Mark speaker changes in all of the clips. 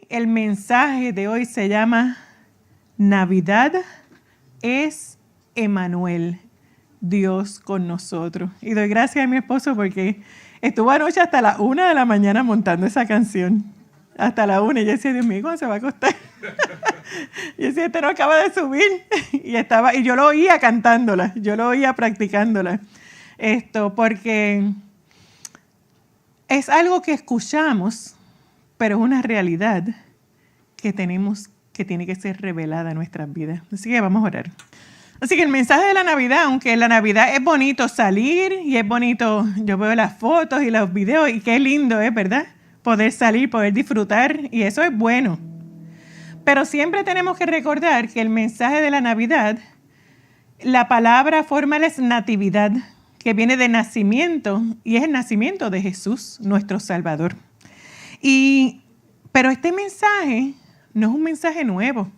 Speaker 1: el mensaje de hoy se llama Navidad es Emmanuel, Dios con nosotros. Y doy gracias a mi esposo porque estuvo anoche hasta las 1 de la mañana montando esa canción. Hasta la 1. Y yo decía, Dios mío, ¿cómo se va a acostar? Y yo decía, este no acaba de subir. Y yo lo oía cantándola, yo lo oía practicándola. Porque es algo que escuchamos, pero es una realidad que tiene que ser revelada en nuestras vidas. Así que vamos a orar. Así que el mensaje de la Navidad, aunque la Navidad es bonito salir y es bonito, yo veo las fotos y los videos y qué lindo es, ¿verdad? Poder salir, poder disfrutar y eso es bueno. Pero siempre tenemos que recordar que el mensaje de la Navidad, la palabra formal es natividad, que viene de nacimiento y es el nacimiento de Jesús, nuestro Salvador. Pero este mensaje no es un mensaje nuevo.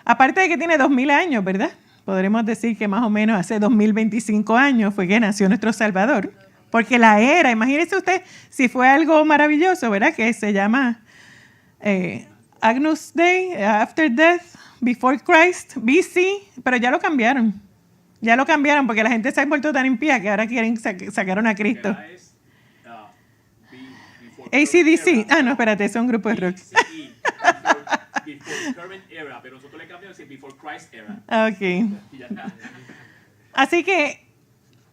Speaker 1: Aparte de que tiene 2000 años, ¿verdad? Podremos decir que más o menos hace 2025 años fue que nació nuestro Salvador. Porque la era, imagínese usted si fue algo maravilloso, ¿verdad? Que se llama Agnus Dei, After Death, Before Christ, BC, pero ya lo cambiaron. Ya lo cambiaron porque la gente se ha vuelto tan impía que ahora quieren sacaron a Cristo. AC/DC. Ah, no, espérate, es un grupo de rock.
Speaker 2: Before current era, pero nosotros le cambiamos Before Christ era.
Speaker 1: Ok. Así que,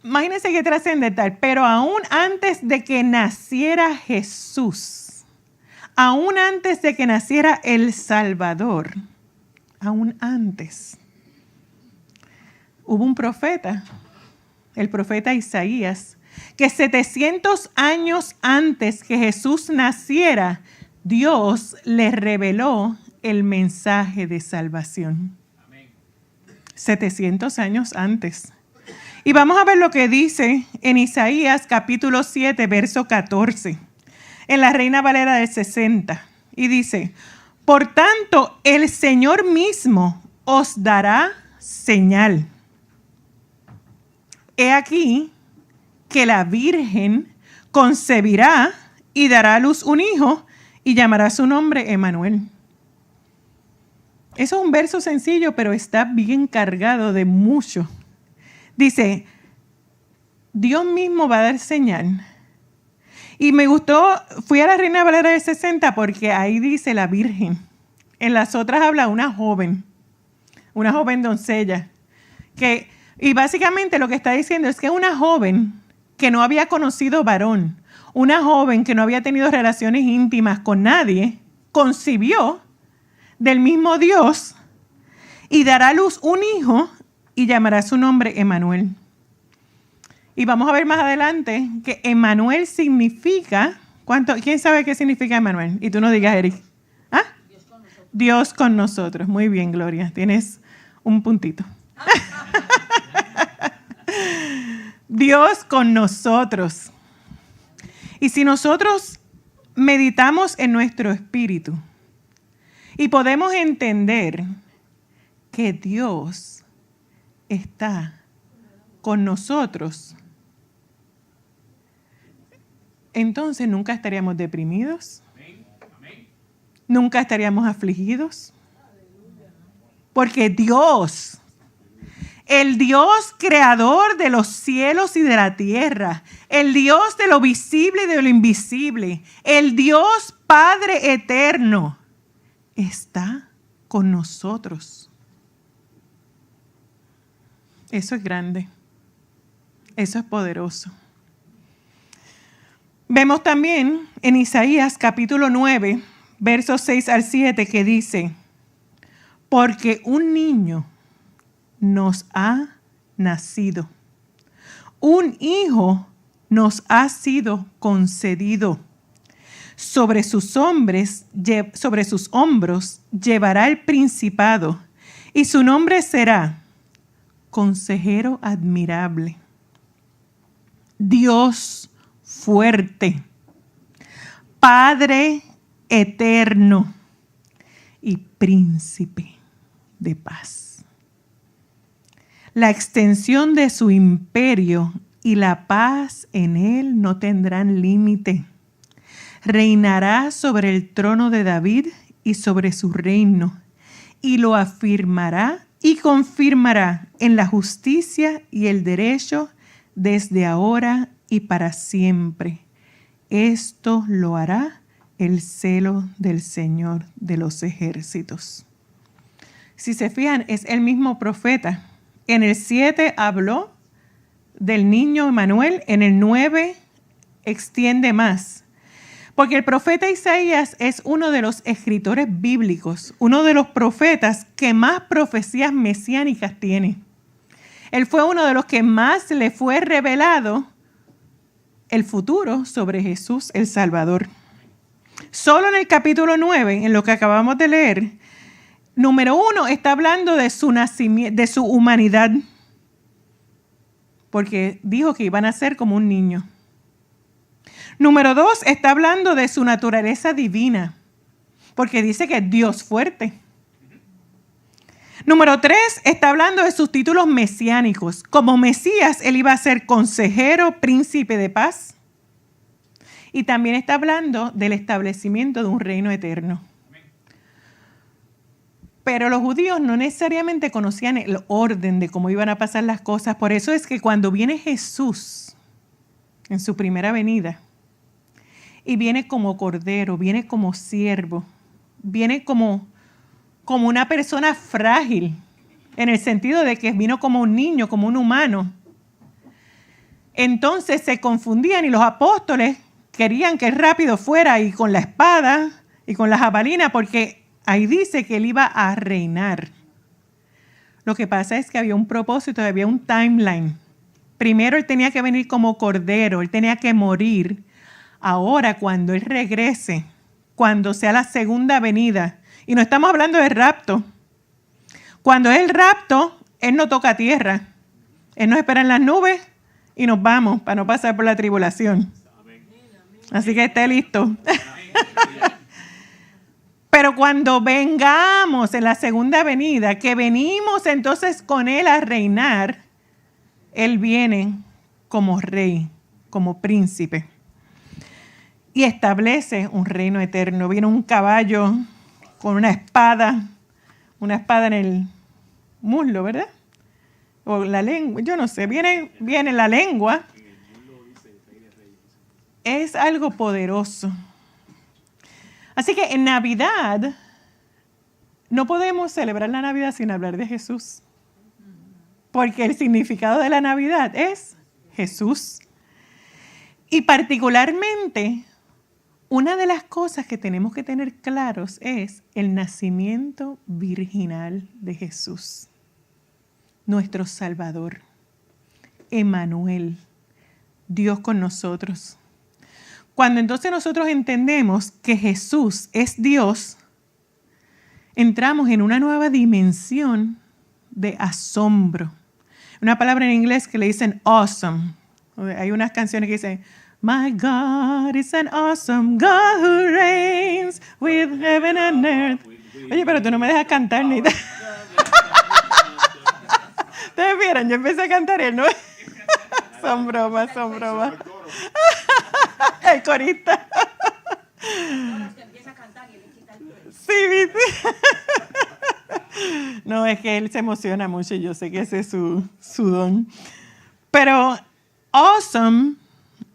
Speaker 1: imagínense qué trascendental, pero aún antes de que naciera Jesús, aún antes de que naciera el Salvador, aún antes, hubo un profeta, el profeta Isaías, que 700 años antes que Jesús naciera, Dios le reveló el mensaje de salvación.
Speaker 2: Amén.
Speaker 1: 700 años antes. Y vamos a ver lo que dice en Isaías capítulo 7, verso 14, en la Reina Valera del 60. Y dice, por tanto, el Señor mismo os dará señal. He aquí que la Virgen concebirá y dará a luz un hijo y llamará su nombre Emmanuel. Eso es un verso sencillo, pero está bien cargado de mucho. Dice, Dios mismo va a dar señal. Y me gustó, fui a la Reina Valera del 60 porque ahí dice la Virgen. En las otras habla una joven doncella. Y básicamente lo que está diciendo es que una joven que no había conocido varón, una joven que no había tenido relaciones íntimas con nadie, concibió del mismo Dios y dará a luz un hijo y llamará su nombre Emmanuel. Y vamos a ver más adelante que Emmanuel significa, ¿quién sabe qué significa Emmanuel? Y tú no digas, Eric. ¿Ah? Dios con nosotros. Muy bien, Gloria. Tienes un puntito. Dios con nosotros. Y si nosotros meditamos en nuestro espíritu y podemos entender que Dios está con nosotros, entonces nunca estaríamos deprimidos, nunca estaríamos afligidos, porque Dios, el Dios creador de los cielos y de la tierra, el Dios de lo visible y de lo invisible, el Dios Padre eterno, está con nosotros. Eso es grande. Eso es poderoso. Vemos también en Isaías capítulo 9, versos 6 al 7, que dice, porque un niño nos ha nacido, un hijo nos ha sido concedido. Sobre sus hombros llevará el principado y su nombre será Consejero Admirable, Dios Fuerte, Padre Eterno y Príncipe de Paz. La extensión de su imperio y la paz en él no tendrán límite. reinará sobre el trono de David y sobre su reino, y lo afirmará y confirmará en la justicia y el derecho desde ahora y para siempre. Esto lo hará el celo del Señor de los ejércitos. Si se fijan, es el mismo profeta. En el 7 habló del niño Emmanuel, en el 9 extiende más. Porque el profeta Isaías es uno de los escritores bíblicos, uno de los profetas que más profecías mesiánicas tiene. Él fue uno de los que más le fue revelado el futuro sobre Jesús el Salvador. Solo en el capítulo 9, en lo que acabamos de leer, número 1 está hablando de su nacimiento, de su humanidad, porque dijo que iban a ser como un niño. Número 2 está hablando de su naturaleza divina, porque dice que es Dios fuerte. Número 3 está hablando de sus títulos mesiánicos. Como Mesías, él iba a ser consejero, príncipe de paz. Y también está hablando del establecimiento de un reino eterno. Pero los judíos no necesariamente conocían el orden de cómo iban a pasar las cosas. Por eso es que cuando viene Jesús en su primera venida, y viene como cordero, viene como siervo, viene como una persona frágil, en el sentido de que vino como un niño, como un humano. Entonces se confundían y los apóstoles querían que él rápido fuera y con la espada y con la jabalina, porque ahí dice que él iba a reinar. Lo que pasa es que había un propósito, había un timeline. Primero él tenía que venir como cordero, él tenía que morir. Ahora, cuando él regrese, cuando sea la segunda venida, y no estamos hablando de rapto. Cuando es el rapto, él no toca tierra. Él nos espera en las nubes y nos vamos para no pasar por la tribulación. Así que esté listo. Pero cuando vengamos en la segunda venida, que venimos entonces con él a reinar, él viene como rey, como príncipe. Y establece un reino eterno. Viene un caballo con una espada en el muslo, ¿verdad? O la lengua, yo no sé, viene la lengua. Es algo poderoso. Así que en Navidad, no podemos celebrar la Navidad sin hablar de Jesús. Porque el significado de la Navidad es Jesús. Y particularmente, una de las cosas que tenemos que tener claros es el nacimiento virginal de Jesús, nuestro Salvador, Emmanuel, Dios con nosotros. Cuando entonces nosotros entendemos que Jesús es Dios, entramos en una nueva dimensión de asombro. Una palabra en inglés que le dicen awesome. Hay unas canciones que dicen, My God is an awesome God who reigns with heaven and earth. Oye, pero tú no me dejas cantar ni nada. Ustedes vieron, yo empecé a cantar y él no. Son bromas. El corista. Sí, ¿viste? No, es que él se emociona mucho y yo sé que ese es su don. Pero awesome.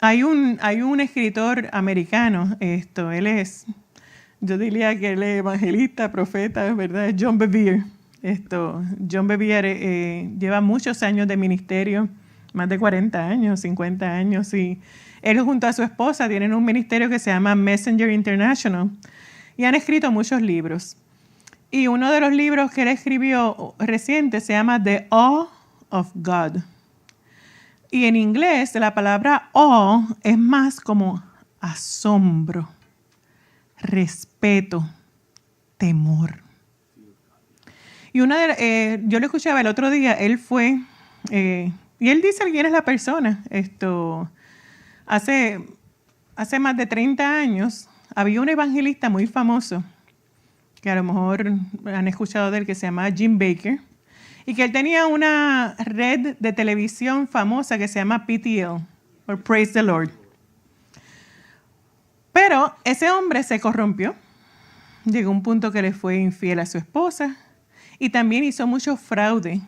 Speaker 1: Hay un escritor americano, él es, yo diría que él es evangelista, profeta, ¿verdad? John Bevere. John Bevere lleva muchos años de ministerio, más de 40 años, 50 años, y él junto a su esposa tienen un ministerio que se llama Messenger International, y han escrito muchos libros. Y uno de los libros que él escribió reciente se llama The Awe of God. Y en inglés la palabra awe es más como asombro, respeto, temor. Y yo lo escuchaba el otro día, él fue, y él dice quién es la persona. Hace más de 30 años había un evangelista muy famoso, que a lo mejor han escuchado de él, que se llama Jim Bakker. Y que él tenía una red de televisión famosa que se llama PTL, o Praise the Lord. Pero Pero ese hombre se corrompió. Llegó un punto que le fue infiel a su esposa y también hizo mucho fraude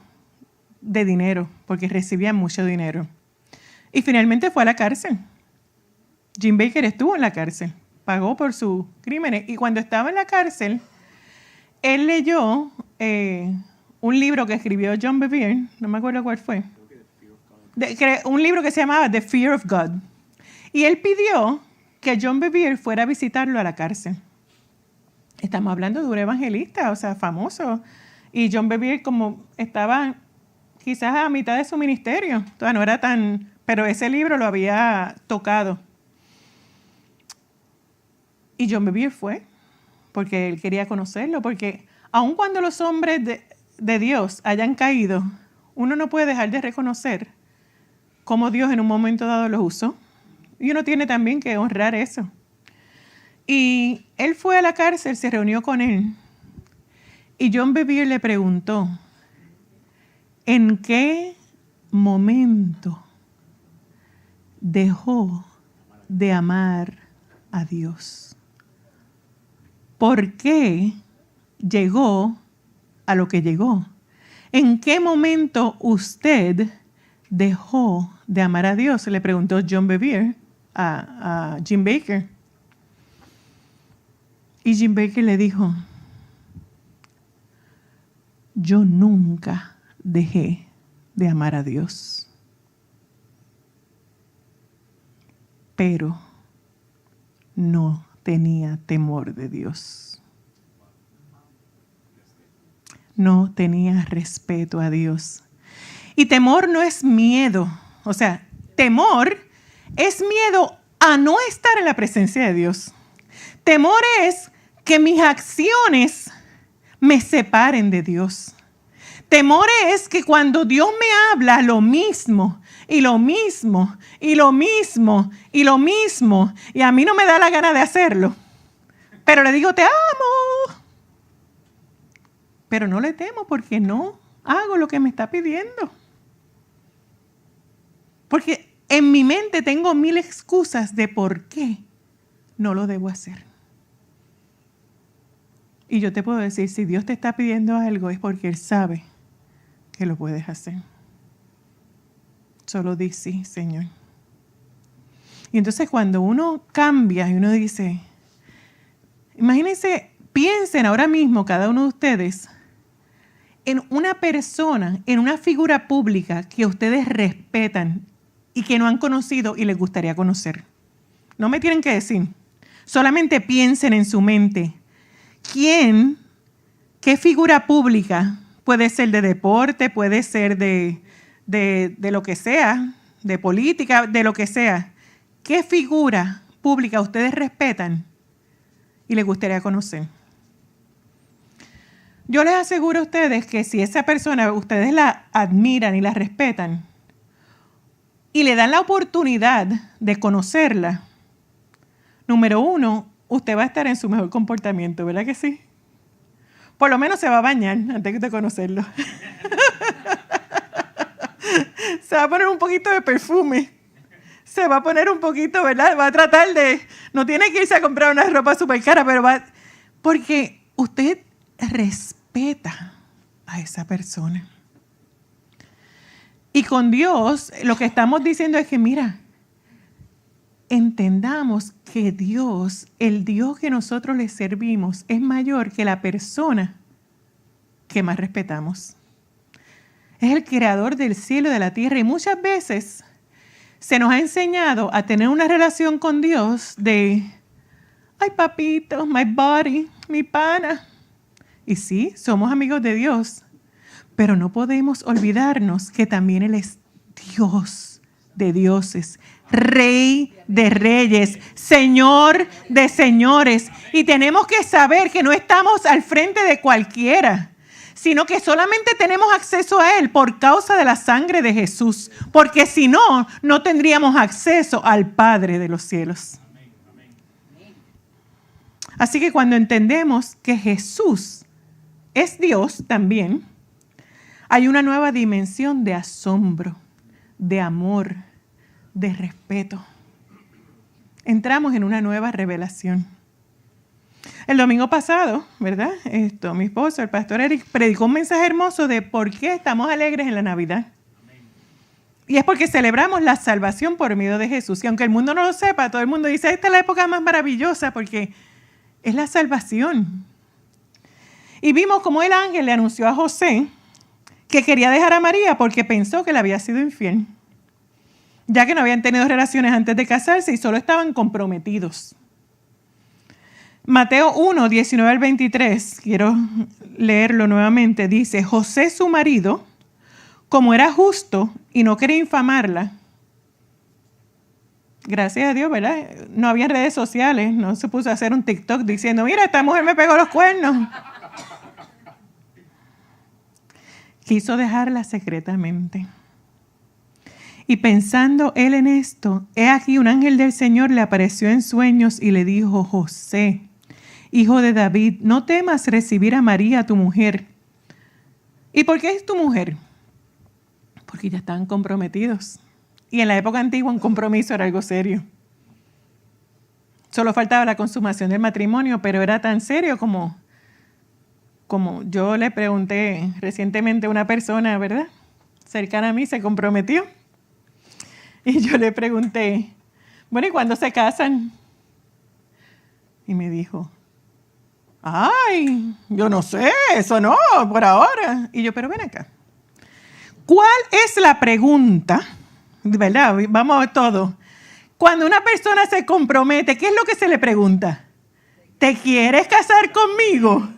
Speaker 1: de dinero, porque recibía mucho dinero. Y finalmente fue a la cárcel. Jim Bakker estuvo en la cárcel, pagó por sus crímenes. Y cuando estaba en la cárcel, él leyó un libro que escribió John Bevere, no me acuerdo cuál fue, un libro que se llamaba The Fear of God. Y él pidió que John Bevere fuera a visitarlo a la cárcel. Estamos hablando de un evangelista, o sea, famoso. Y John Bevere, como estaba quizás a mitad de su ministerio, todavía no era tan... Pero ese libro lo había tocado. Y John Bevere fue, porque él quería conocerlo, porque aun cuando los hombres de Dios hayan caído, uno no puede dejar de reconocer cómo Dios en un momento dado los usó. Y uno tiene también que honrar eso. Y él fue a la cárcel, se reunió con él. Y John Bevere le preguntó, ¿en qué momento dejó de amar a Dios? ¿Por qué llegó a lo que llegó? ¿En qué momento usted dejó de amar a Dios? Le preguntó John Bevere a Jim Bakker. Y Jim Bakker le dijo, yo nunca dejé de amar a Dios, pero no tenía temor de Dios. No tenía respeto a Dios. Y temor no es miedo. O sea, temor es miedo a no estar en la presencia de Dios. Temor es que mis acciones me separen de Dios. Temor es que cuando Dios me habla lo mismo, y lo mismo, y lo mismo, y lo mismo, y a mí no me da la gana de hacerlo, pero le digo, te amo. Pero no le temo porque no hago lo que me está pidiendo. Porque en mi mente tengo 1000 excusas de por qué no lo debo hacer. Y yo te puedo decir, si Dios te está pidiendo algo es porque Él sabe que lo puedes hacer. Solo di sí, Señor. Y entonces cuando uno cambia y uno dice, imagínense, piensen ahora mismo cada uno de ustedes en una persona, en una figura pública que ustedes respetan y que no han conocido y les gustaría conocer. No me tienen que decir. Solamente piensen en su mente. ¿Quién, qué figura pública? Puede ser de deporte, puede ser de lo que sea, de política, de lo que sea. ¿Qué figura pública ustedes respetan y les gustaría conocer? Yo les aseguro a ustedes que si esa persona ustedes la admiran y la respetan y le dan la oportunidad de conocerla, número 1, usted va a estar en su mejor comportamiento, ¿verdad que sí? Por lo menos se va a bañar antes de conocerlo. Se va a poner un poquito de perfume. Se va a poner un poquito, ¿verdad? Va a tratar de... No tiene que irse a comprar una ropa súper cara, pero va... Porque usted respeta a esa persona. Y con Dios, lo que estamos diciendo es que, mira, entendamos que Dios, el Dios que nosotros le servimos, es mayor que la persona que más respetamos. Es el creador del cielo y de la tierra. Y muchas veces se nos ha enseñado a tener una relación con Dios de, ay papito, my buddy, mi pana. Y sí, somos amigos de Dios, pero no podemos olvidarnos que también Él es Dios de dioses, Rey de reyes, Señor de señores. Y tenemos que saber que no estamos al frente de cualquiera, sino que solamente tenemos acceso a Él por causa de la sangre de Jesús, porque si no, no tendríamos acceso al Padre de los cielos. Así que cuando entendemos que Jesús es Dios también, hay una nueva dimensión de asombro, de amor, de respeto. entramos en una nueva revelación. El domingo pasado, ¿verdad? Mi esposo, el pastor Eric, predicó un mensaje hermoso de por qué estamos alegres en la Navidad. Y es porque celebramos la salvación por medio de Jesús. Y aunque el mundo no lo sepa, todo el mundo dice, esta es la época más maravillosa porque es la salvación. Y vimos cómo el ángel le anunció a José que quería dejar a María porque pensó que le había sido infiel, ya que no habían tenido relaciones antes de casarse y solo estaban comprometidos. Mateo 1, 19 al 23, quiero leerlo nuevamente, dice, José su marido, como era justo y no quería infamarla, gracias a Dios, ¿verdad? No había redes sociales, no se puso a hacer un TikTok diciendo, mira, esta mujer me pegó los cuernos. Quiso dejarla secretamente. Y pensando él en esto, he aquí un ángel del Señor le apareció en sueños y le dijo, José, hijo de David, no temas recibir a María, tu mujer. ¿Y por qué es tu mujer? Porque ya estaban comprometidos. Y en la época antigua un compromiso era algo serio. Solo faltaba la consumación del matrimonio, pero era tan serio como yo le pregunté recientemente a una persona, ¿verdad? Cercana a mí, se comprometió. Y yo le pregunté, bueno, ¿y cuándo se casan? Y me dijo, ay, yo no sé, eso no, por ahora. Y yo, pero ven acá. ¿Cuál es la pregunta? ¿Verdad? Vamos a ver todo. Cuando una persona se compromete, ¿qué es lo que se le pregunta? ¿Te quieres casar conmigo?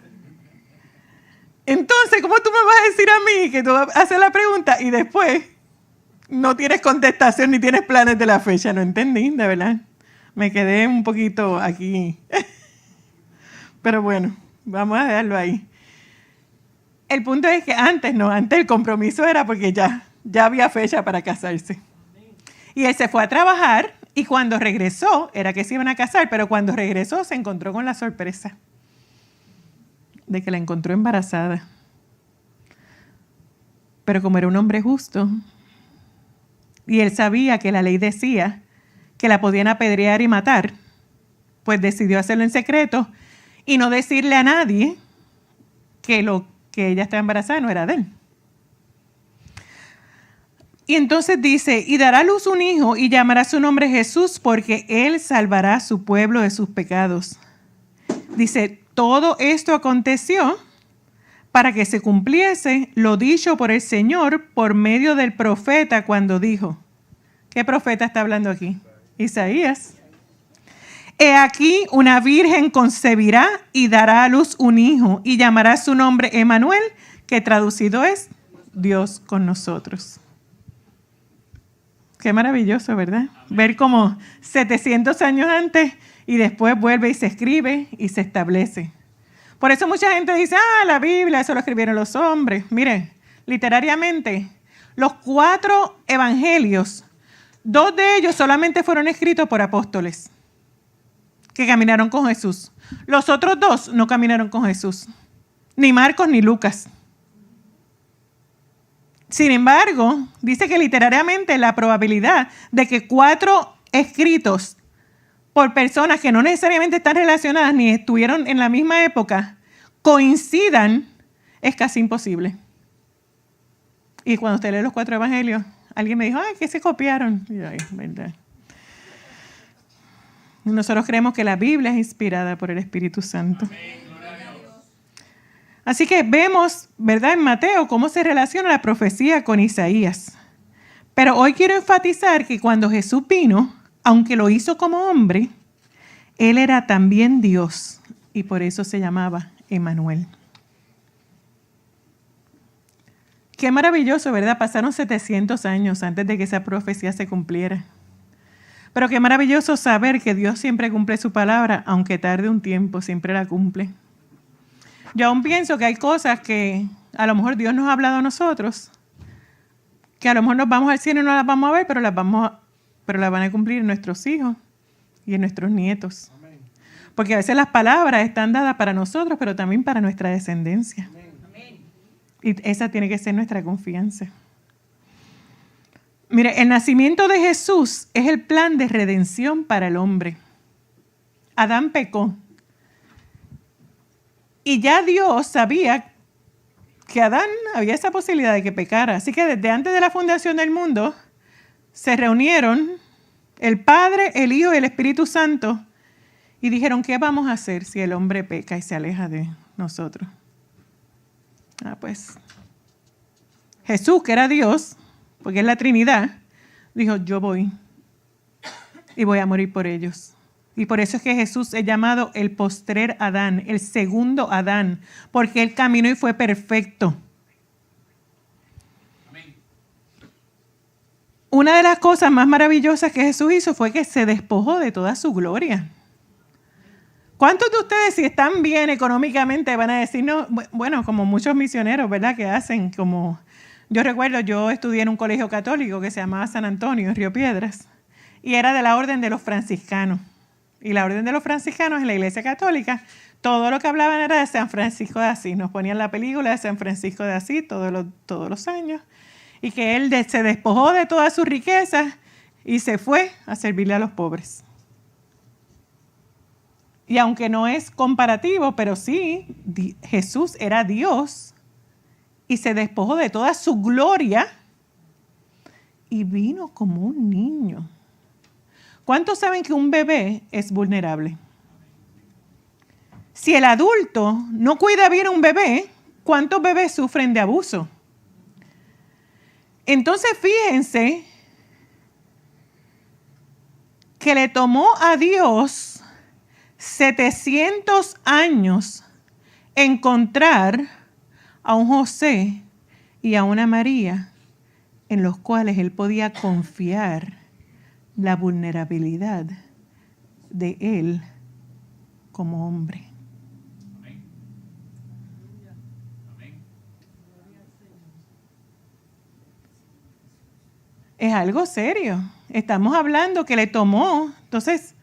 Speaker 1: Entonces, ¿cómo tú me vas a decir a mí que tú haces la pregunta y después no tienes contestación ni tienes planes de la fecha? No entendí, de verdad. Me quedé un poquito aquí. Pero bueno, vamos a dejarlo ahí. El punto es que antes el compromiso era porque ya había fecha para casarse. Y él se fue a trabajar y cuando regresó, era que se iban a casar, pero cuando regresó se encontró con la sorpresa de que la encontró embarazada. Pero como era un hombre justo, y él sabía que la ley decía que la podían apedrear y matar, pues decidió hacerlo en secreto y no decirle a nadie que lo que ella estaba embarazada no era de él. Y entonces dice, y dará a luz un hijo y llamará su nombre Jesús porque él salvará a su pueblo de sus pecados. Dice, todo esto aconteció para que se cumpliese lo dicho por el Señor por medio del profeta cuando dijo. ¿Qué profeta está hablando aquí? Isaías. He aquí una virgen concebirá y dará a luz un hijo y llamará su nombre Emmanuel, que traducido es Dios con nosotros. Qué maravilloso, ¿verdad? Ver como 700 años antes y después vuelve y se escribe y se establece. Por eso mucha gente dice, la Biblia, eso lo escribieron los hombres. Miren, literariamente, los 4 evangelios, 2 de ellos solamente fueron escritos por apóstoles que caminaron con Jesús. Los otros 2 no caminaron con Jesús, ni Marcos ni Lucas. Sin embargo, dice que literariamente la probabilidad de que 4 escritos por personas que no necesariamente están relacionadas ni estuvieron en la misma época coincidan es casi imposible. Y cuando usted lee los 4 evangelios, alguien me dijo, que se copiaron. Y yo, verdad. Nosotros creemos que la Biblia es inspirada por el Espíritu Santo. Amén. Así que vemos, ¿verdad?, en Mateo cómo se relaciona la profecía con Isaías. Pero hoy quiero enfatizar que cuando Jesús vino, aunque lo hizo como hombre, Él era también Dios y por eso se llamaba Emmanuel. Qué maravilloso, ¿verdad? Pasaron 700 años antes de que esa profecía se cumpliera. Pero qué maravilloso saber que Dios siempre cumple su palabra, aunque tarde un tiempo, siempre la cumple. Yo aún pienso que hay cosas que a lo mejor Dios nos ha hablado a nosotros, que a lo mejor nos vamos al cielo y no las vamos a ver, pero las van a cumplir nuestros hijos y nuestros nietos. Amén. Porque a veces las palabras están dadas para nosotros, pero también para nuestra descendencia. Amén. Y esa tiene que ser nuestra confianza. Mire, el nacimiento de Jesús es el plan de redención para el hombre. Adán pecó. Y ya Dios sabía que Adán había esa posibilidad de que pecara. Así que desde antes de la fundación del mundo se reunieron el Padre, el Hijo y el Espíritu Santo y dijeron, ¿qué vamos a hacer si el hombre peca y se aleja de nosotros? Pues Jesús, que era Dios, porque es la Trinidad, dijo, yo voy y voy a morir por ellos. Y por eso es que Jesús es llamado el postrer Adán, el segundo Adán, porque él caminó y fue perfecto.
Speaker 2: Amén.
Speaker 1: Una de las cosas más maravillosas que Jesús hizo fue que se despojó de toda su gloria. ¿Cuántos de ustedes, si están bien económicamente, van a decir, no, bueno, como muchos misioneros, ¿verdad?, que hacen como... Yo recuerdo, yo estudié en un colegio católico que se llamaba San Antonio, en Río Piedras, y era de la orden de los franciscanos. Y la orden de los franciscanos en la Iglesia Católica, todo lo que hablaban era de San Francisco de Asís. Nos ponían la película de San Francisco de Asís todos los años. Y que él se despojó de todas sus riquezas y se fue a servirle a los pobres. Y aunque no es comparativo, pero sí, Jesús era Dios y se despojó de toda su gloria y vino como un niño. ¿Cuántos saben que un bebé es vulnerable? Si el adulto no cuida bien a un bebé, ¿cuántos bebés sufren de abuso? Entonces fíjense que le tomó a Dios 700 años encontrar a un José y a una María en los cuales él podía confiar la vulnerabilidad de él como hombre.
Speaker 2: Amén. Amén.
Speaker 1: Es algo serio. Estamos hablando que le tomó. Entonces,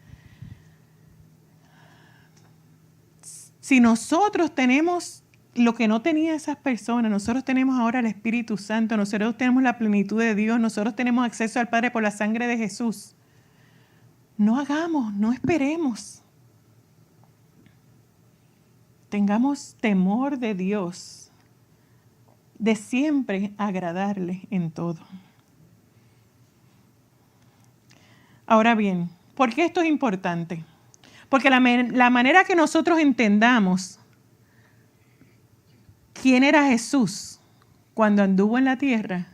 Speaker 1: si nosotros tenemos lo que no tenían esas personas, nosotros tenemos ahora el Espíritu Santo, nosotros tenemos la plenitud de Dios, nosotros tenemos acceso al Padre por la sangre de Jesús. No esperemos. Tengamos temor de Dios, de siempre agradarle en todo. Ahora bien, ¿por qué esto es importante? Porque la manera que nosotros entendamos quién era Jesús cuando anduvo en la tierra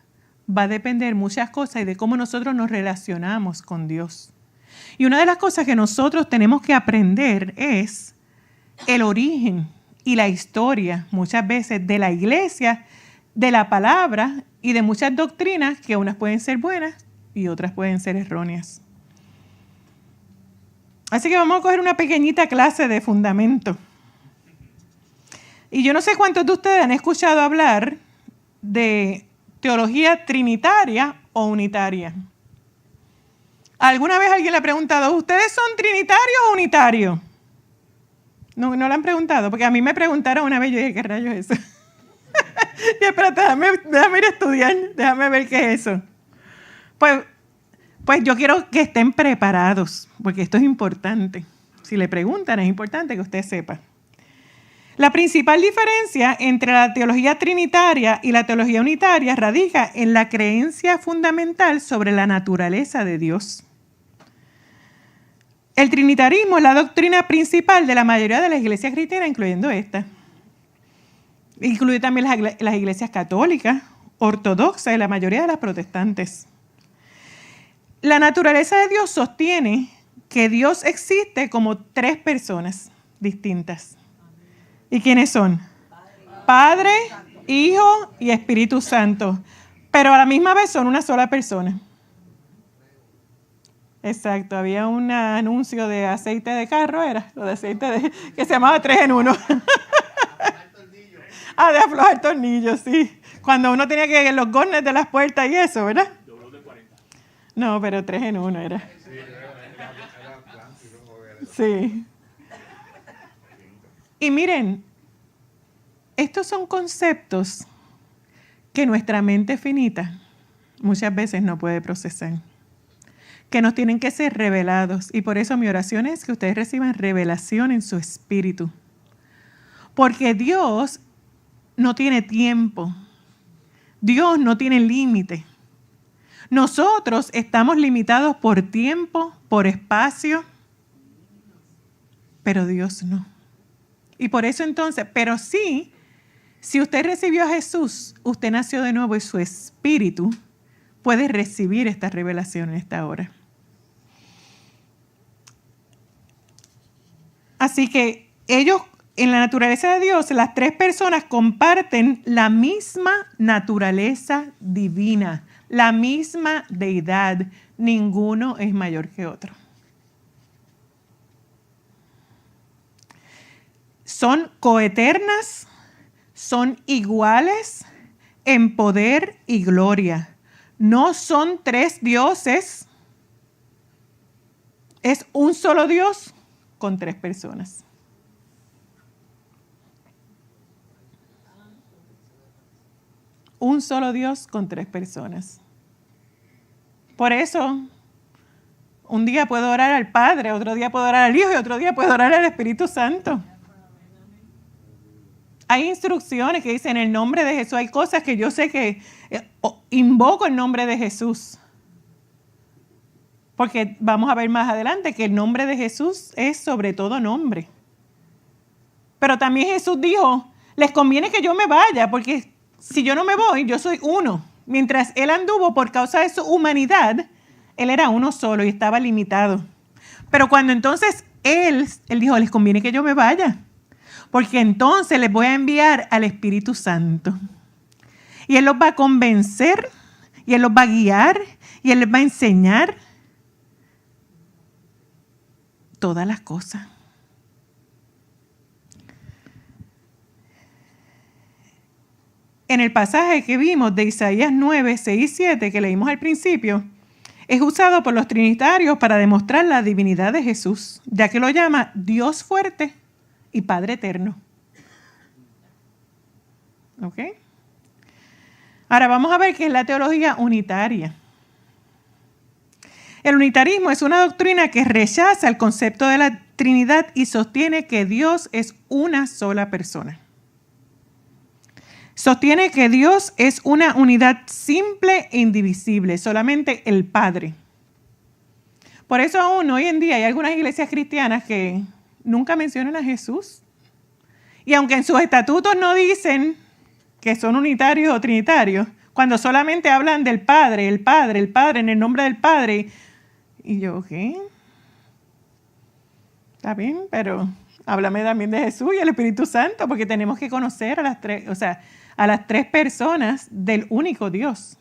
Speaker 1: va a depender muchas cosas y de cómo nosotros nos relacionamos con Dios. Y una de las cosas que nosotros tenemos que aprender es el origen y la historia, muchas veces, de la iglesia, de la palabra y de muchas doctrinas que unas pueden ser buenas y otras pueden ser erróneas. Así que vamos a coger una pequeñita clase de fundamento. Y yo no sé cuántos de ustedes han escuchado hablar de teología trinitaria o unitaria. ¿Alguna vez alguien le ha preguntado, ¿ustedes son trinitarios o unitarios? No le han preguntado, porque a mí me preguntaron una vez, yo dije, ¿qué rayos es eso? Y espérate, déjame ir a estudiar, déjame ver qué es eso. Pues yo quiero que estén preparados, porque esto es importante. Si le preguntan, es importante que usted sepa. La principal diferencia entre la teología trinitaria y la teología unitaria radica en la creencia fundamental sobre la naturaleza de Dios. El trinitarismo es la doctrina principal de la mayoría de las iglesias cristianas, incluyendo esta. Incluye también las iglesias católicas, ortodoxas y la mayoría de las protestantes. La naturaleza de Dios sostiene que Dios existe como tres personas distintas. ¿Y quiénes son? Padre, Hijo y Espíritu Santo. Pero a la misma vez son una sola persona. Exacto, había un anuncio de aceite de carro, que se llamaba 3 en 1. De aflojar tornillos, sí. Cuando uno tenía que los gornes de las puertas y eso, ¿verdad? No, pero 3 en 1 era. Sí. Y miren, estos son conceptos que nuestra mente finita muchas veces no puede procesar. que nos tienen que ser revelados. Y por eso mi oración es que ustedes reciban revelación en su espíritu. Porque Dios no tiene tiempo. Dios no tiene límite. Nosotros estamos limitados por tiempo, por espacio, pero Dios no. Y por eso entonces, pero sí, si usted recibió a Jesús, usted nació de nuevo y su espíritu puede recibir esta revelación en esta hora. Así que ellos, en la naturaleza de Dios, las tres personas comparten la misma naturaleza divina, la misma deidad. Ninguno es mayor que otro. Son coeternas, son iguales en poder y gloria. No son tres dioses, es un solo Dios con tres personas. Un solo Dios con tres personas. Por eso, un día puedo orar al Padre, otro día puedo orar al Hijo y otro día puedo orar al Espíritu Santo. Hay instrucciones que dicen en el nombre de Jesús. Hay cosas que yo sé que invoco el nombre de Jesús. Porque vamos a ver más adelante que el nombre de Jesús es sobre todo nombre. Pero también Jesús dijo, les conviene que yo me vaya, porque si yo no me voy, yo soy uno. Mientras Él anduvo por causa de su humanidad, Él era uno solo y estaba limitado. Pero cuando entonces Él dijo, les conviene que yo me vaya, porque entonces les voy a enviar al Espíritu Santo. Y Él los va a convencer, y Él los va a guiar, y Él les va a enseñar todas las cosas. En el pasaje que vimos de Isaías 9, 6 y 7, que leímos al principio, es usado por los trinitarios para demostrar la divinidad de Jesús, ya que lo llama Dios fuerte y Padre eterno. ¿Ok? Ahora vamos a ver qué es la teología unitaria. El unitarismo es una doctrina que rechaza el concepto de la Trinidad y sostiene que Dios es una sola persona. Sostiene que Dios es una unidad simple e indivisible, solamente el Padre. Por eso aún hoy en día hay algunas iglesias cristianas que nunca mencionan a Jesús. Y aunque en sus estatutos no dicen que son unitarios o trinitarios, cuando solamente hablan del Padre, el Padre, el Padre, en el nombre del Padre. Y yo, ¿qué? Está bien, pero háblame también de Jesús y el Espíritu Santo, porque tenemos que conocer a las tres, a las tres personas del único Dios.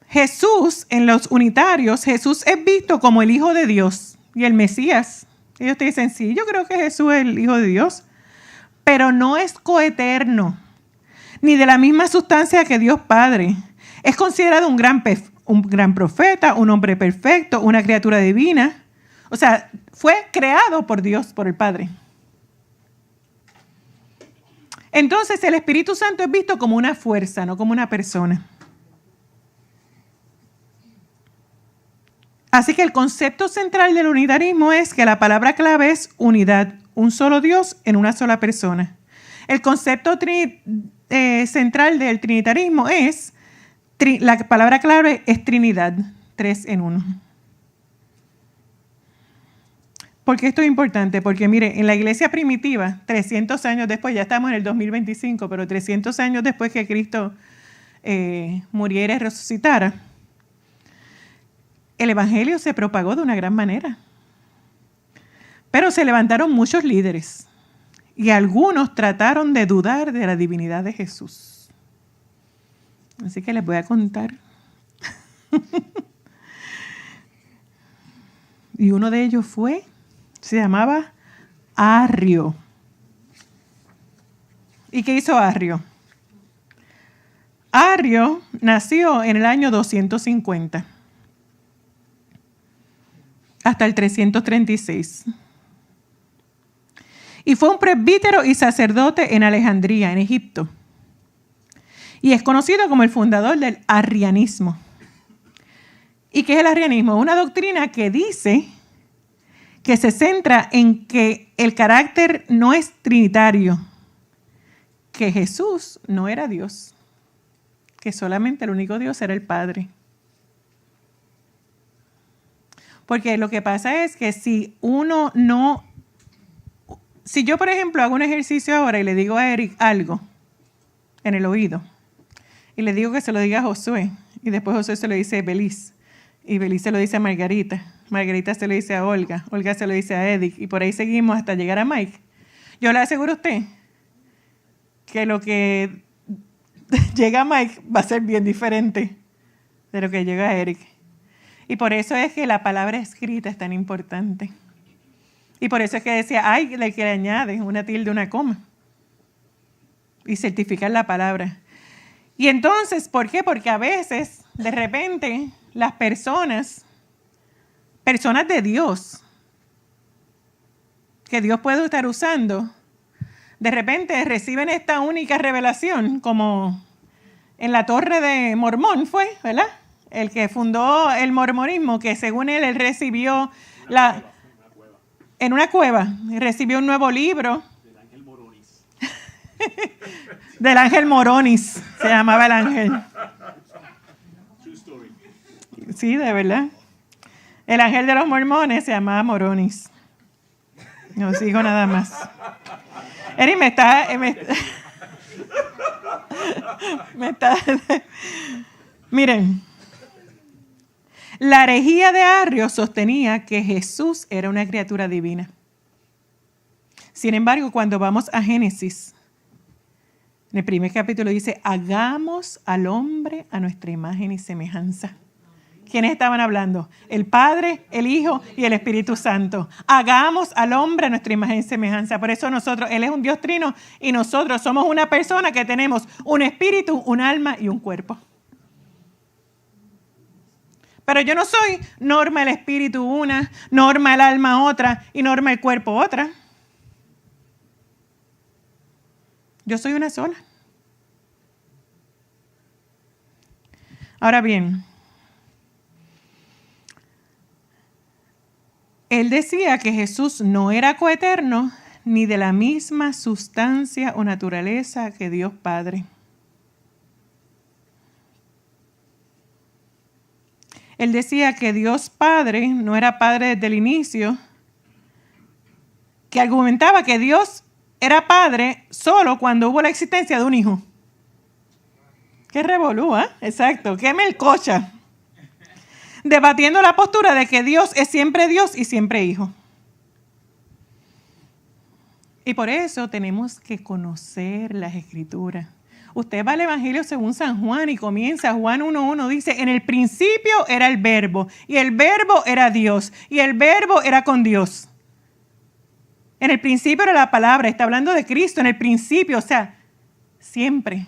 Speaker 1: Jesús, en los unitarios, Jesús es visto como el Hijo de Dios y el Mesías. Ellos te dicen, sí, yo creo que Jesús es el Hijo de Dios, pero no es coeterno, ni de la misma sustancia que Dios Padre. Es considerado un gran profeta, un hombre perfecto, una criatura divina. O sea, fue creado por Dios, por el Padre. Entonces el Espíritu Santo es visto como una fuerza, no como una persona. Así que el concepto central del unitarismo es que la palabra clave es unidad, un solo Dios en una sola persona. El concepto central del trinitarismo es, la palabra clave es Trinidad, 3 en 1. ¿Por qué esto es importante? Porque mire, en la iglesia primitiva, 300 años después, ya estamos en el 2025, pero 300 años después que Cristo muriera y resucitara, el evangelio se propagó de una gran manera. Pero se levantaron muchos líderes y algunos trataron de dudar de la divinidad de Jesús. Así que les voy a contar. Y uno de ellos se llamaba Arrio. ¿Y qué hizo Arrio? Arrio nació en el año 250 hasta el 336. Y fue un presbítero y sacerdote en Alejandría, en Egipto. Y es conocido como el fundador del arrianismo. ¿Y qué es el arrianismo? Una doctrina que dice que se centra en que el carácter no es trinitario, que Jesús no era Dios, que solamente el único Dios era el Padre. Porque lo que pasa es que si yo, por ejemplo, hago un ejercicio ahora y le digo a Eric algo en el oído, y le digo que se lo diga a Josué, y después Josué se lo dice a Beliz, y Beliz se lo dice a Margarita, Margarita se lo dice a Olga, Olga se lo dice a Edith, y por ahí seguimos hasta llegar a Mike. Yo le aseguro a usted que lo que llega a Mike va a ser bien diferente de lo que llega a Eric. Y por eso es que la palabra escrita es tan importante. Y por eso es que decía, ay, el que le añade una tilde, una coma. Y certificar la palabra. Y entonces, ¿por qué? Porque a veces, de repente, las personas de Dios, que Dios puede estar usando, de repente reciben esta única revelación, como en la Torre de Mormón fue, ¿verdad? El que fundó el mormonismo, que según él recibió en una cueva, recibió un nuevo libro.
Speaker 2: Del ángel Moronis.
Speaker 1: Del ángel Moronis, se llamaba el ángel.
Speaker 2: True story.
Speaker 1: Sí, de verdad. El ángel de los mormones se llamaba Moronis. No sigo nada más. Eri, me está Miren, la herejía de Arrio sostenía que Jesús era una criatura divina. Sin embargo, cuando vamos a Génesis, en el primer capítulo dice, hagamos al hombre a nuestra imagen y semejanza. ¿Quiénes estaban hablando? El Padre, el Hijo y el Espíritu Santo. Hagamos al hombre a nuestra imagen y semejanza. Por eso Él es un Dios trino y nosotros somos una persona que tenemos un espíritu, un alma y un cuerpo. Pero yo no soy Norma el espíritu una, Norma el alma otra y Norma el cuerpo otra. Yo soy una sola. Ahora bien, él decía que Jesús no era coeterno ni de la misma sustancia o naturaleza que Dios Padre. Él decía que Dios Padre no era Padre desde el inicio, que argumentaba que Dios era Padre solo cuando hubo la existencia de un hijo. ¡Qué revolú, ¿eh? Exacto, qué melcocha. Debatiendo la postura de que Dios es siempre Dios y siempre Hijo. Y por eso tenemos que conocer las Escrituras. Usted va al Evangelio según San Juan y comienza Juan 1:1, dice, en el principio era el Verbo, y el Verbo era Dios, y el Verbo era con Dios. En el principio era la palabra, está hablando de Cristo, en el principio, o sea, siempre.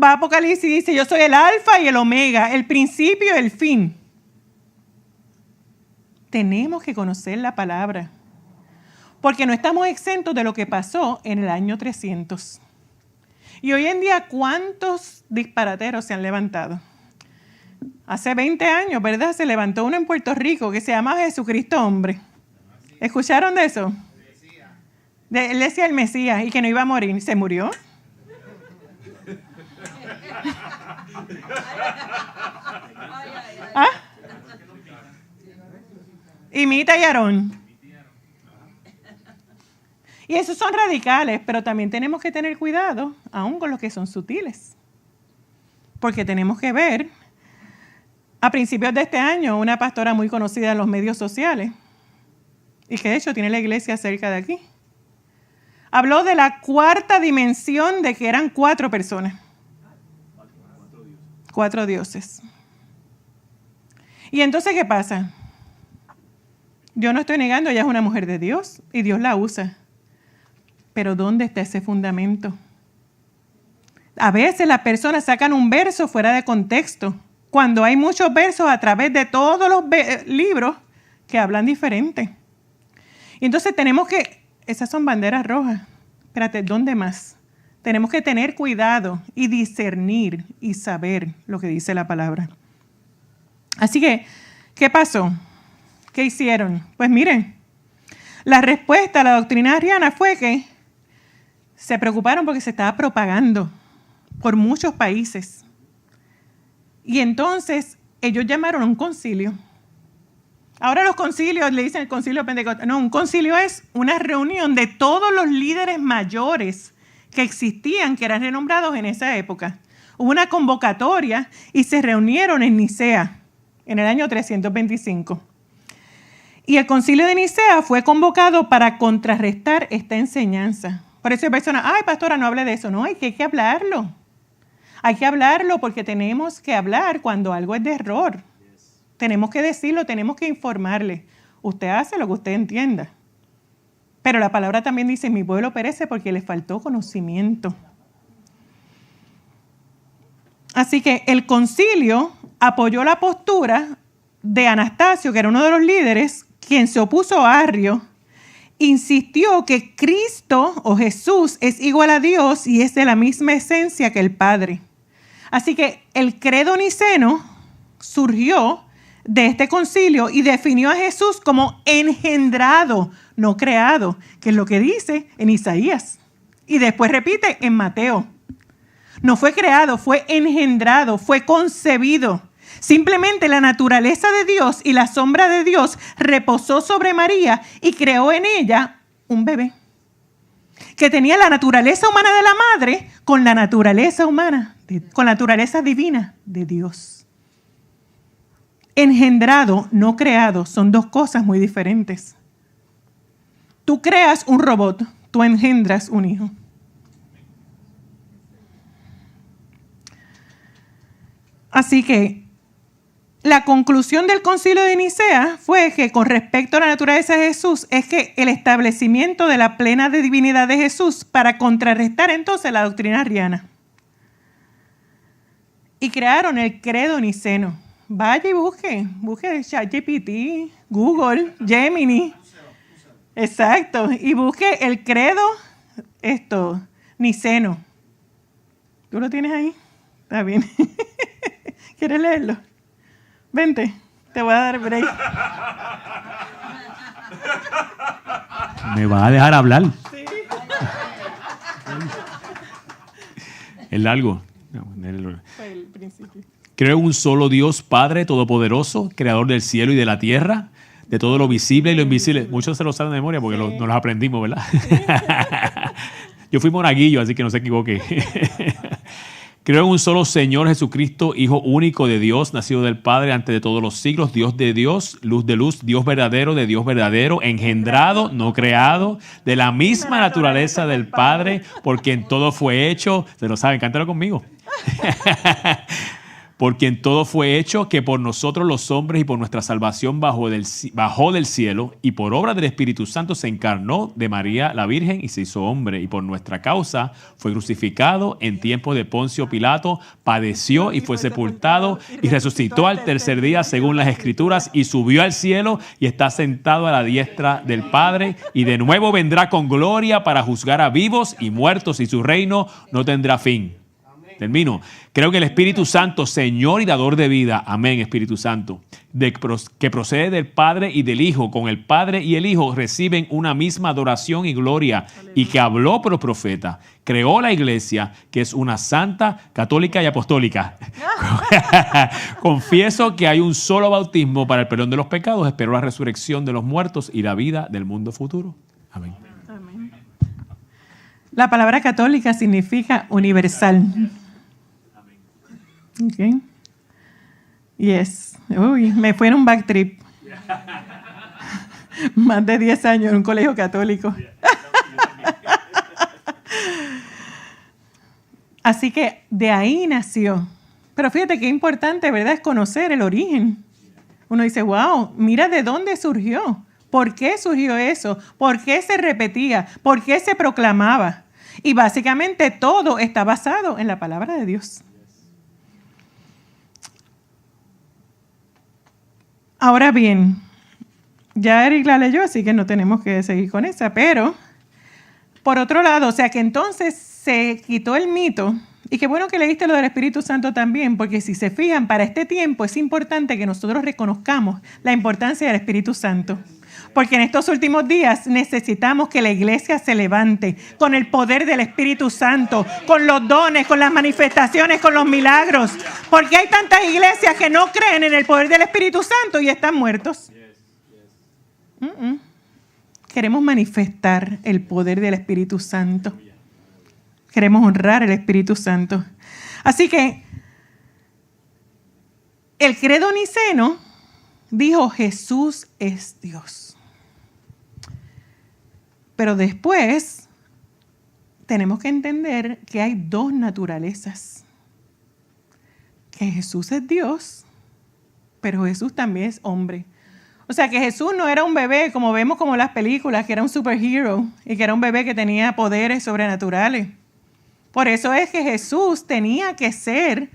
Speaker 1: Va a Apocalipsis y dice, yo soy el alfa y el omega, el principio y el fin. Tenemos que conocer la palabra, porque no estamos exentos de lo que pasó en el año 300. Y hoy en día, ¿cuántos disparateros se han levantado? Hace 20 años, ¿verdad? Se levantó uno en Puerto Rico que se llama Jesucristo Hombre. ¿Escucharon de eso? Él decía el Mesías y que no iba a morir. ¿Se murió? ¿Ah? Y Mita y Aarón. Y esos son radicales, pero también tenemos que tener cuidado, aún con los que son sutiles. Porque tenemos que ver, a principios de este año, una pastora muy conocida en los medios sociales, y que de hecho tiene la iglesia cerca de aquí, habló de la cuarta dimensión de que eran 4 personas. 4 dioses. Y entonces, ¿qué pasa? Yo no estoy negando, ella es una mujer de Dios y Dios la usa. Pero ¿dónde está ese fundamento? A veces las personas sacan un verso fuera de contexto, cuando hay muchos versos a través de todos los libros que hablan diferente. Y entonces tenemos que, esas son banderas rojas. Espérate, ¿dónde más? Tenemos que tener cuidado y discernir y saber lo que dice la palabra. Así que, ¿qué pasó? ¿Qué hicieron? Pues miren, la respuesta a la doctrina arriana fue que se preocuparon porque se estaba propagando por muchos países. Y entonces ellos llamaron a un concilio. Ahora los concilios le dicen el concilio pentecostal. No, un concilio es una reunión de todos los líderes mayores que existían, que eran renombrados en esa época. Hubo una convocatoria y se reunieron en Nicea en el año 325. Y el concilio de Nicea fue convocado para contrarrestar esta enseñanza. Por eso hay personas, ay, pastora, no hable de eso. No, hay que hablarlo. Hay que hablarlo porque tenemos que hablar cuando algo es de error. Tenemos que decirlo, tenemos que informarle. Usted hace lo que usted entienda. Pero la palabra también dice, mi pueblo perece porque le faltó conocimiento. Así que el concilio apoyó la postura de Anastasio, que era uno de los líderes, quien se opuso a Arrio, insistió que Cristo o Jesús es igual a Dios y es de la misma esencia que el Padre. Así que el credo niceno surgió de este concilio y definió a Jesús como engendrado, no creado, que es lo que dice en Isaías. Y después repite en Mateo. No fue creado, fue engendrado, fue concebido. Simplemente la naturaleza de Dios y la sombra de Dios reposó sobre María y creó en ella un bebé que tenía la naturaleza humana de la madre con la naturaleza humana, con la naturaleza divina de Dios. Engendrado, no creado, son dos cosas muy diferentes. Tú creas un robot, tú engendras un hijo. Así que la conclusión del concilio de Nicea fue que con respecto a la naturaleza de Jesús es que el establecimiento de la plena divinidad de Jesús para contrarrestar entonces la doctrina arriana. Y crearon el credo niceno. Vaya y busque ChatGPT, Google, Gemini. Exacto. Y busque el credo niceno. ¿Tú lo tienes ahí? Está bien. ¿Quieres leerlo? Vente, te voy a dar break.
Speaker 3: ¿Me vas a dejar hablar?
Speaker 1: Sí.
Speaker 3: Es largo.
Speaker 1: Fue el principio.
Speaker 3: Creo en un solo Dios, Padre Todopoderoso, Creador del cielo y de la tierra, de todo lo visible y lo invisible. Muchos se lo saben de memoria porque nos los aprendimos, ¿verdad? Sí. Yo fui monaguillo, así que no se equivoque. Creo en un solo Señor Jesucristo, Hijo único de Dios, nacido del Padre antes de todos los siglos, Dios de Dios, luz de luz, Dios verdadero de Dios verdadero, engendrado, no creado, de la misma naturaleza del Padre, por quien todo fue hecho. Se lo saben, cántalo conmigo. Por quien todo fue hecho, que por nosotros los hombres y por nuestra salvación bajó del cielo, y por obra del Espíritu Santo se encarnó de María la Virgen y se hizo hombre, y por nuestra causa fue crucificado en tiempo de Poncio Pilato, padeció y fue sepultado, y resucitó al tercer día según las Escrituras, y subió al cielo y está sentado a la diestra del Padre, y de nuevo vendrá con gloria para juzgar a vivos y muertos, y su reino no tendrá fin. Termino. Creo que el Espíritu Santo, Señor y dador de vida, amén, Espíritu Santo, que procede del Padre y del Hijo, con el Padre y el Hijo reciben una misma adoración y gloria, y que habló por los profetas, creó la iglesia, que es una santa, católica y apostólica. Confieso que hay un solo bautismo para el perdón de los pecados, espero la resurrección de los muertos y la vida del mundo futuro. Amén.
Speaker 1: Amén. La palabra católica significa universal. Okay. Yes. Uy, me fui en un back trip. Más de 10 años en un colegio católico. Así que de ahí nació. Pero fíjate qué importante, ¿verdad? Es conocer el origen. Uno dice, wow, mira de dónde surgió. ¿Por qué surgió eso? ¿Por qué se repetía? ¿Por qué se proclamaba? Y básicamente todo está basado en la palabra de Dios. Ahora bien, ya Eric la leyó, así que no tenemos que seguir con esa, pero por otro lado, o sea que entonces se quitó el mito Y qué bueno que leíste lo del Espíritu Santo también, porque si se fijan, para este tiempo es importante que nosotros reconozcamos la importancia del Espíritu Santo. Porque en estos últimos días necesitamos que la iglesia se levante con el poder del Espíritu Santo, con los dones, con las manifestaciones, con los milagros. Porque hay tantas iglesias que no creen en el poder del Espíritu Santo y están muertos. Queremos manifestar el poder del Espíritu Santo. Queremos honrar el Espíritu Santo. Así que el credo niceno dijo Jesús es Dios. Pero después tenemos que entender que hay dos naturalezas. Que Jesús es Dios, pero Jesús también es hombre. O sea, que Jesús no era un bebé, como vemos como en las películas, que era un superhero y que era un bebé que tenía poderes sobrenaturales. Por eso es que Jesús tenía que ser,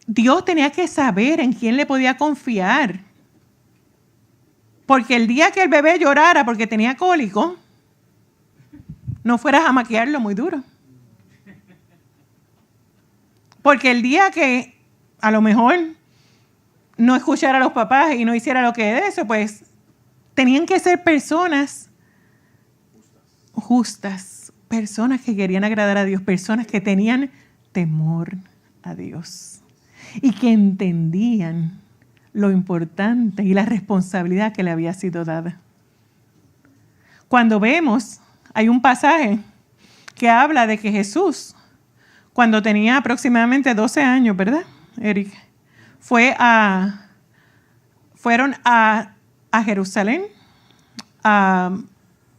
Speaker 1: Dios tenía que saber en quién le podía confiar. Porque el día que el bebé llorara porque tenía cólico, no fueras a maquillarlo muy duro. Porque el día que a lo mejor no escuchara a los papás y no hiciera lo que es eso, pues tenían que ser personas justas, personas que querían agradar a Dios, personas que tenían temor a Dios y que entendían lo importante y la responsabilidad que le había sido dada. Cuando vemos, hay un pasaje que habla de que Jesús, cuando tenía aproximadamente 12 años, ¿verdad, Eric? Fueron a Jerusalén,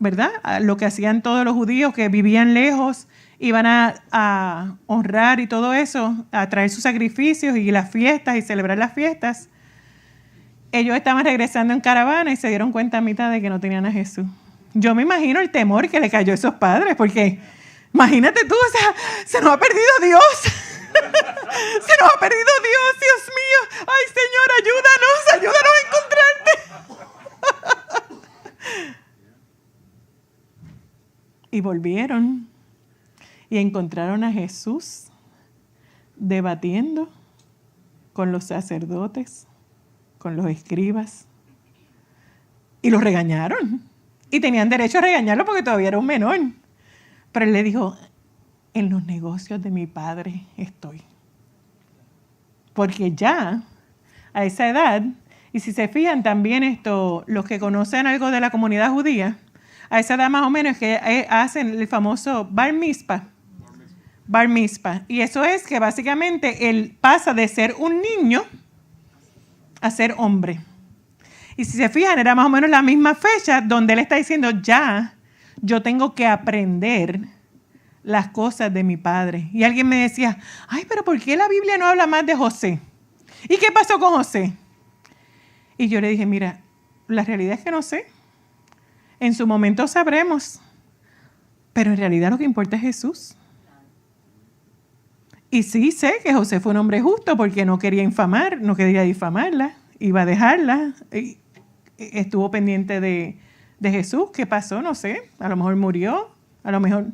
Speaker 1: ¿verdad? A lo que hacían todos los judíos que vivían lejos, iban a honrar y todo eso, a traer sus sacrificios y las fiestas y celebrar las fiestas. Ellos estaban regresando en caravana y se dieron cuenta a mitad de que no tenían a Jesús. Yo me imagino el temor que le cayó a esos padres, porque imagínate tú, o sea, se nos ha perdido Dios. Se nos ha perdido Dios mío. Ay, Señor, ayúdanos a encontrarte. Y volvieron y encontraron a Jesús debatiendo con los sacerdotes, con los escribas, y los regañaron. Y tenían derecho a regañarlo porque todavía era un menor. Pero él le dijo, en los negocios de mi padre estoy. Porque ya a esa edad, y si se fijan también los que conocen algo de la comunidad judía, a esa edad más o menos que hacen el famoso bar mitzvah. Bar mitzvah. Y eso es que básicamente él pasa de ser un niño a ser hombre. Y si se fijan, era más o menos la misma fecha donde él está diciendo, ya, yo tengo que aprender las cosas de mi padre. Y alguien me decía, ay, pero ¿por qué la Biblia no habla más de José? ¿Y qué pasó con José? Y yo le dije, mira, la realidad es que no sé. En su momento sabremos. Pero en realidad lo que importa es Jesús. Y sí sé que José fue un hombre justo porque no quería difamarla, iba a dejarla. Y estuvo pendiente de Jesús. ¿Qué pasó? No sé. A lo mejor murió, a lo mejor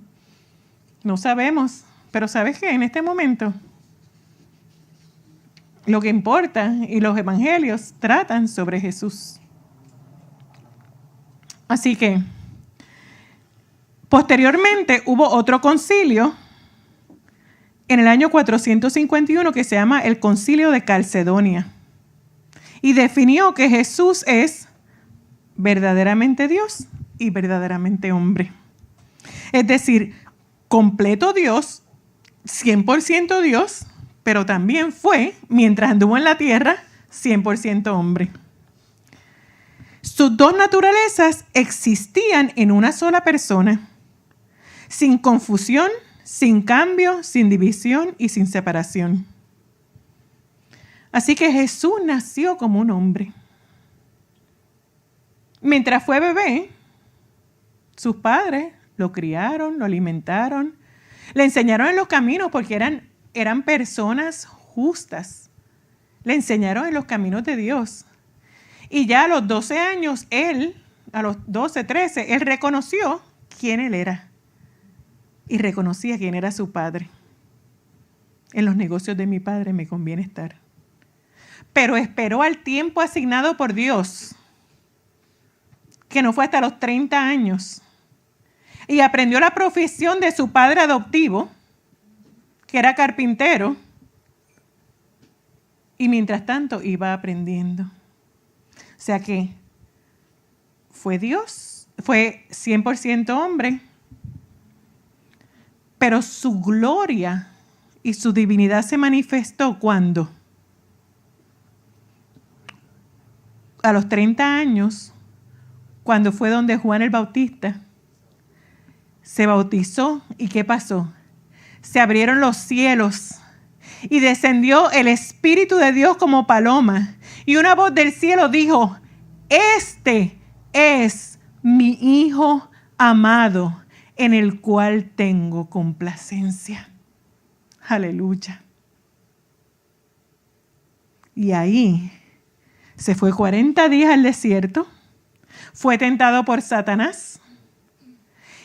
Speaker 1: no sabemos. Pero ¿sabes qué? En este momento lo que importa y los evangelios tratan sobre Jesús. Así que posteriormente hubo otro concilio en el año 451 que se llama el Concilio de Calcedonia y definió que Jesús es verdaderamente Dios y verdaderamente hombre. Es decir, completo Dios, 100% Dios, pero también fue, mientras anduvo en la tierra, 100% hombre. Sus dos naturalezas existían en una sola persona, sin confusión, sin cambio, sin división y sin separación. Así que Jesús nació como un hombre. Mientras fue bebé, sus padres lo criaron, lo alimentaron, le enseñaron en los caminos porque eran personas justas. Le enseñaron en los caminos de Dios. Y ya a los 12 años, a los 12, 13, él reconoció quién él era. Y reconocía quién era su padre. En los negocios de mi Padre me conviene estar. Pero esperó al tiempo asignado por Dios, que no fue hasta los 30 años, y aprendió la profesión de su padre adoptivo, que era carpintero, y mientras tanto iba aprendiendo. O sea que fue Dios, fue 100% hombre, pero su gloria y su divinidad se manifestó cuando, a los 30 años, cuando fue donde Juan el Bautista se bautizó. ¿Y qué pasó? Se abrieron los cielos y descendió el Espíritu de Dios como paloma. Y una voz del cielo dijo: este es mi Hijo amado, en el cual tengo complacencia. Aleluya. Y ahí se fue 40 días al desierto, fue tentado por Satanás.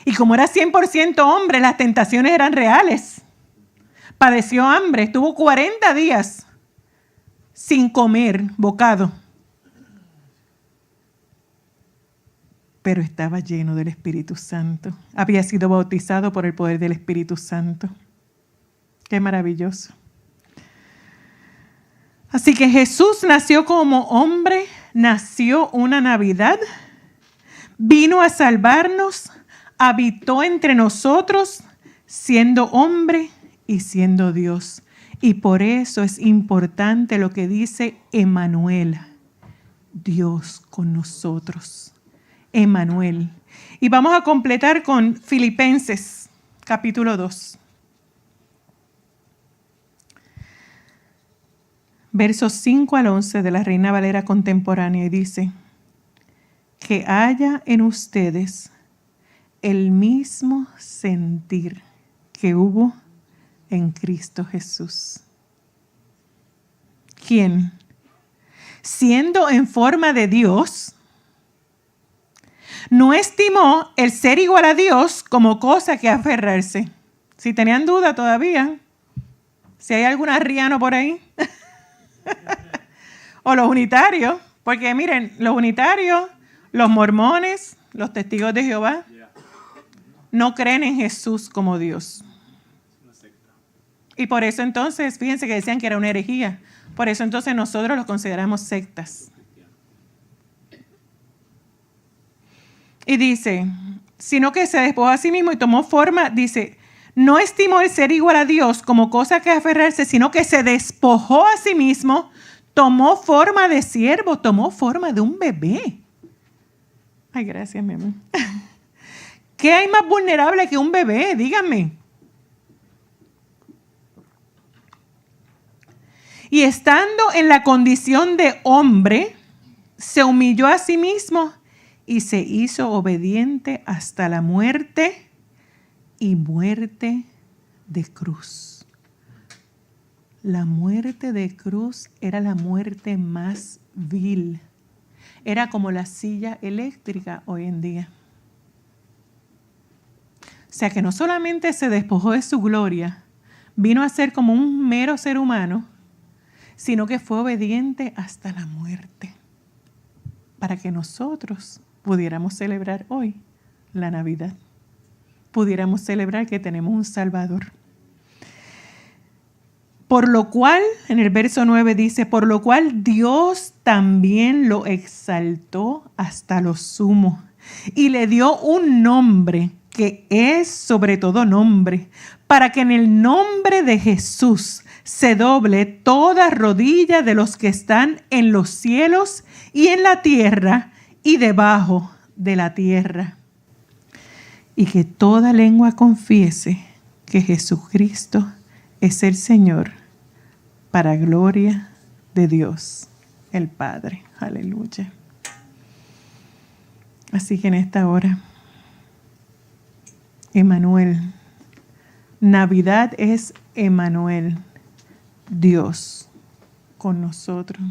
Speaker 1: Y como era 100% hombre, las tentaciones eran reales. Padeció hambre, estuvo 40 días sin comer bocado. Pero estaba lleno del Espíritu Santo. Había sido bautizado por el poder del Espíritu Santo. Qué maravilloso. Así que Jesús nació como hombre, nació una Navidad, vino a salvarnos, habitó entre nosotros, siendo hombre y siendo Dios. Y por eso es importante lo que dice Emmanuel, Dios con nosotros. Emmanuel. Y vamos a completar con Filipenses, capítulo 2. Versos 5 al 11 de la Reina Valera contemporánea, y dice: que haya en ustedes el mismo sentir que hubo en Cristo Jesús, quien, siendo en forma de Dios, no estimó el ser igual a Dios como cosa que aferrarse. Si tenían duda todavía, si hay algún arriano por ahí, o los unitarios, porque miren, los unitarios, los mormones, los testigos de Jehová, no creen en Jesús como Dios. Y por eso entonces, fíjense que decían que era una herejía. Por eso entonces nosotros los consideramos sectas. Y dice, sino que se despojó a sí mismo y tomó forma, dice, no estimó el ser igual a Dios como cosa que aferrarse, sino que se despojó a sí mismo, tomó forma de siervo, tomó forma de un bebé. Ay, gracias, mi amor. ¿Qué hay más vulnerable que un bebé? Díganme. Y estando en la condición de hombre, se humilló a sí mismo y se hizo obediente hasta la muerte y muerte de cruz. La muerte de cruz era la muerte más vil. Era como la silla eléctrica hoy en día. O sea que no solamente se despojó de su gloria, vino a ser como un mero ser humano, sino que fue obediente hasta la muerte, para que nosotros pudiéramos celebrar hoy la Navidad. Pudiéramos celebrar que tenemos un Salvador. Por lo cual, en el verso 9 dice, por lo cual Dios también lo exaltó hasta lo sumo y le dio un nombre que es sobre todo nombre, para que en el nombre de Jesús se doble toda rodilla de los que están en los cielos y en la tierra y debajo de la tierra. Y que toda lengua confiese que Jesucristo es el Señor, para gloria de Dios el Padre. Aleluya. Así que en esta hora, Emmanuel, Navidad es Emmanuel, Dios con nosotros.